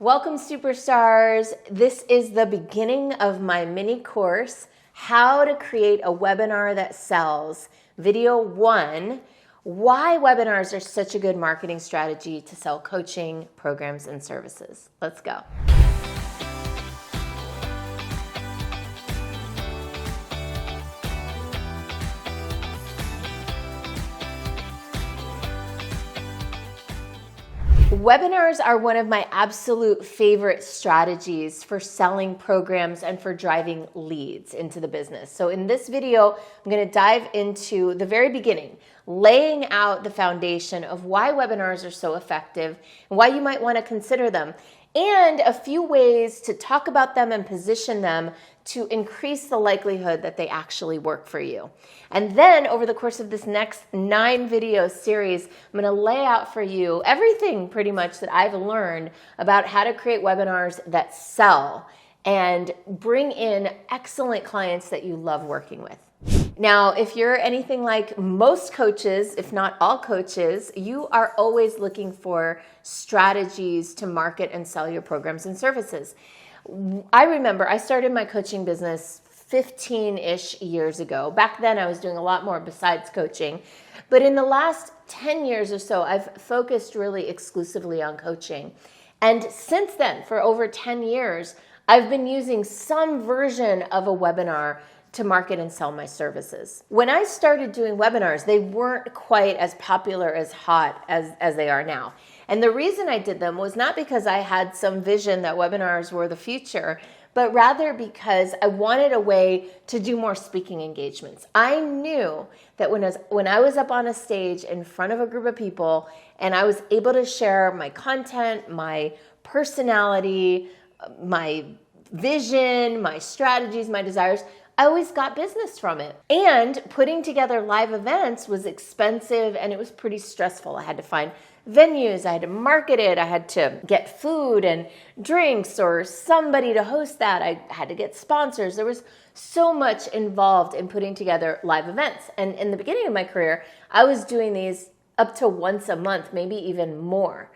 Welcome, superstars. This is the beginning of my mini course, How to Create a Webinar That Sells. Video 1, why webinars are such a good marketing strategy to sell coaching, programs, and services. Let's go. Webinars are one of my absolute favorite strategies for selling programs and for driving leads into the business. So in this video, I'm going to dive into the very beginning, laying out the foundation of why webinars are so effective and why you might want to consider them, and a few ways to talk about them and position them to increase the likelihood that they actually work for you. And then over the course of this next 9 video series, I'm going to lay out for you everything pretty much that I've learned about how to create webinars that sell and bring in excellent clients that you love working with. Now, if you're anything like most coaches, if not all coaches, you are always looking for strategies to market and sell your programs and services. I remember I started my coaching business 15-ish years ago. Back then, I was doing a lot more besides coaching. But in the last 10 years or so, I've focused really exclusively on coaching. And since then, for over 10 years, I've been using some version of a webinar to market and sell my services. When I started doing webinars, they weren't quite as popular, as hot as they are now. And the reason I did them was not because I had some vision that webinars were the future, but rather because I wanted a way to do more speaking engagements. I knew that when I was up on a stage in front of a group of people and I was able to share my content, my personality, my vision, my strategies, my desires, I always got business from it. And putting together live events was expensive and it was pretty stressful. I had to find venues, I had to market it, I had to get food and drinks or somebody to host that, I had to get sponsors. There was so much involved in putting together live events. And in the beginning of my career, I was doing these up to once a month, maybe even more.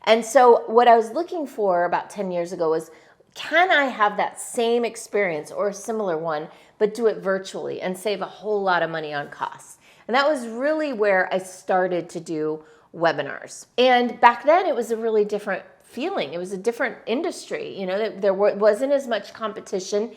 And so what I was looking for about 10 years ago was, can I have that same experience or a similar one, but do it virtually and save a whole lot of money on costs? And that was really where I started to do webinars. And back then it was a really different feeling. It was a different industry. You know, there wasn't as much competition,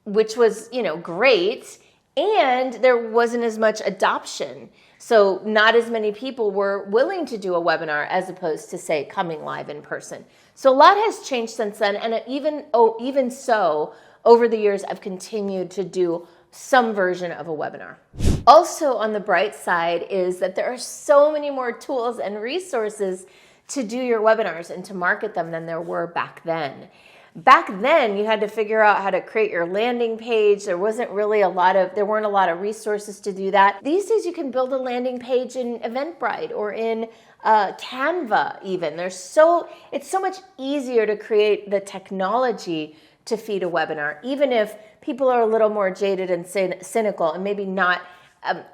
which was, great. And there wasn't as much adoption. So not as many people were willing to do a webinar as opposed to, say, coming live in person. So a lot has changed since then. And even so, over the years, I've continued to do some version of a webinar. Also on the bright side is that there are so many more tools and resources to do your webinars and to market them than there were back then. Back then, you had to figure out how to create your landing page. There weren't a lot of resources to do that. These days, you can build a landing page in Eventbrite or in Canva even. It's so much easier to create the technology to feed a webinar, even if people are a little more jaded and cynical and maybe not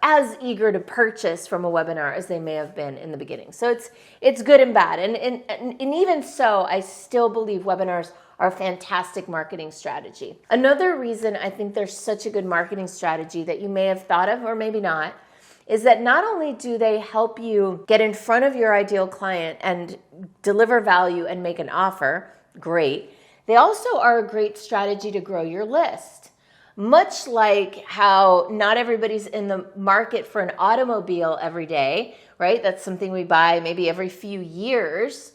as eager to purchase from a webinar as they may have been in the beginning. So it's good and bad. And even so, I still believe webinars are a fantastic marketing strategy. Another reason I think they're such a good marketing strategy that you may have thought of or maybe not is that not only do they help you get in front of your ideal client and deliver value and make an offer, great, they also are a great strategy to grow your list. Much like how not everybody's in the market for an automobile every day, right? That's something we buy maybe every few years.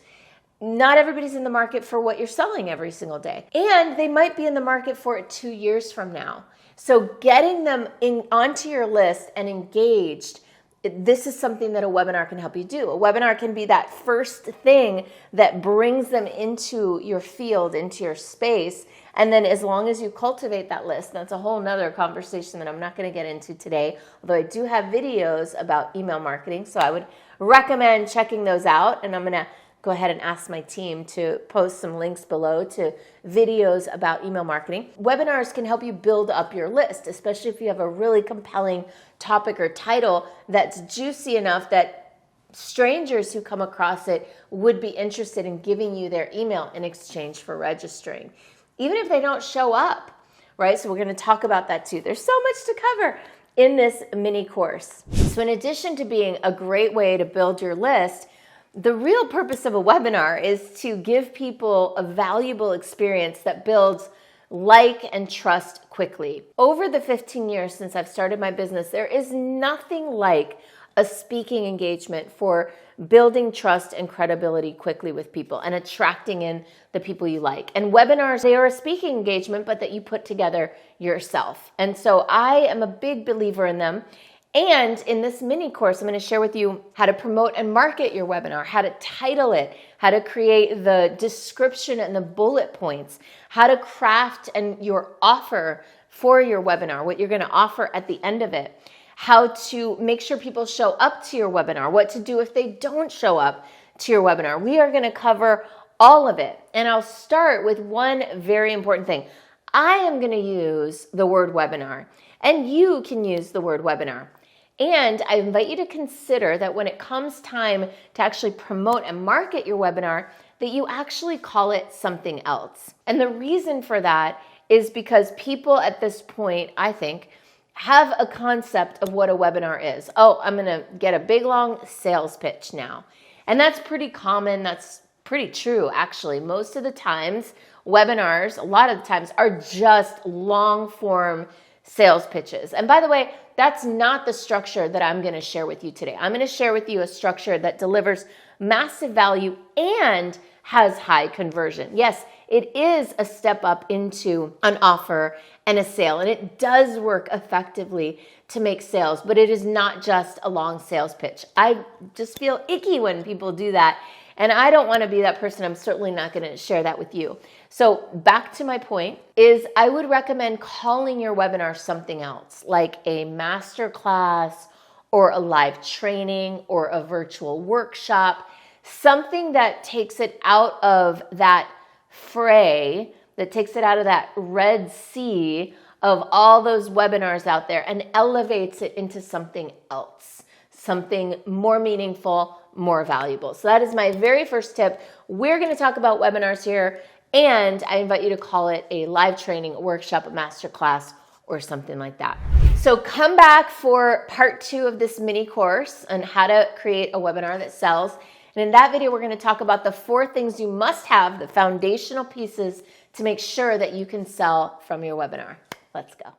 Not everybody's in the market for what you're selling every single day. And they might be in the market for it 2 years from now. So getting them onto your list and engaged, this is something that a webinar can help you do. A webinar can be that first thing that brings them into your field, into your space. And then as long as you cultivate that list, that's a whole nother conversation that I'm not going to get into today, although I do have videos about email marketing. So I would recommend checking those out. And I'm going to go ahead and ask my team to post some links below to videos about email marketing. Webinars can help you build up your list, especially if you have a really compelling topic or title that's juicy enough that strangers who come across it would be interested in giving you their email in exchange for registering, even if they don't show up, right? So we're going to talk about that too. There's so much to cover in this mini course. So in addition to being a great way to build your list, the real purpose of a webinar is to give people a valuable experience that builds like and trust quickly. Over the 15 years since I've started my business, there is nothing like a speaking engagement for building trust and credibility quickly with people and attracting in the people you like. And webinars, they are a speaking engagement, but that you put together yourself. And so I am a big believer in them. And in this mini course, I'm going to share with you how to promote and market your webinar, how to title it, how to create the description and the bullet points, how to craft and your offer for your webinar, what you're going to offer at the end of it, how to make sure people show up to your webinar, what to do if they don't show up to your webinar. We are going to cover all of it. And I'll start with one very important thing. I am going to use the word webinar, and you can use the word webinar. And I invite you to consider that when it comes time to actually promote and market your webinar, that you actually call it something else. And the reason for that is because people at this point, I think, have a concept of what a webinar is. Oh, I'm going to get a big, long sales pitch now. And that's pretty common. That's pretty true, actually. Most of the times, webinars, a lot of the times, are just long form sales pitches. And by the way, that's not the structure that I'm going to share with you today. I'm going to share with you a structure that delivers massive value and has high conversion. Yes, it is a step up into an offer and a sale, and it does work effectively to make sales, but it is not just a long sales pitch. I just feel icky when people do that, and I don't want to be that person. I'm certainly not going to share that with you. So back to my point is I would recommend calling your webinar something else, like a masterclass or a live training or a virtual workshop, something that takes it out of that fray, that takes it out of that Red Sea of all those webinars out there and elevates it into something else, something more meaningful, more valuable. So that is my very first tip. We're going to talk about webinars here, and I invite you to call it a live training, a workshop, a masterclass, or something like that. So come back for part 2 of this mini course on how to create a webinar that sells. And in that video, we're going to talk about the 4 things you must have, the foundational pieces to make sure that you can sell from your webinar. Let's go.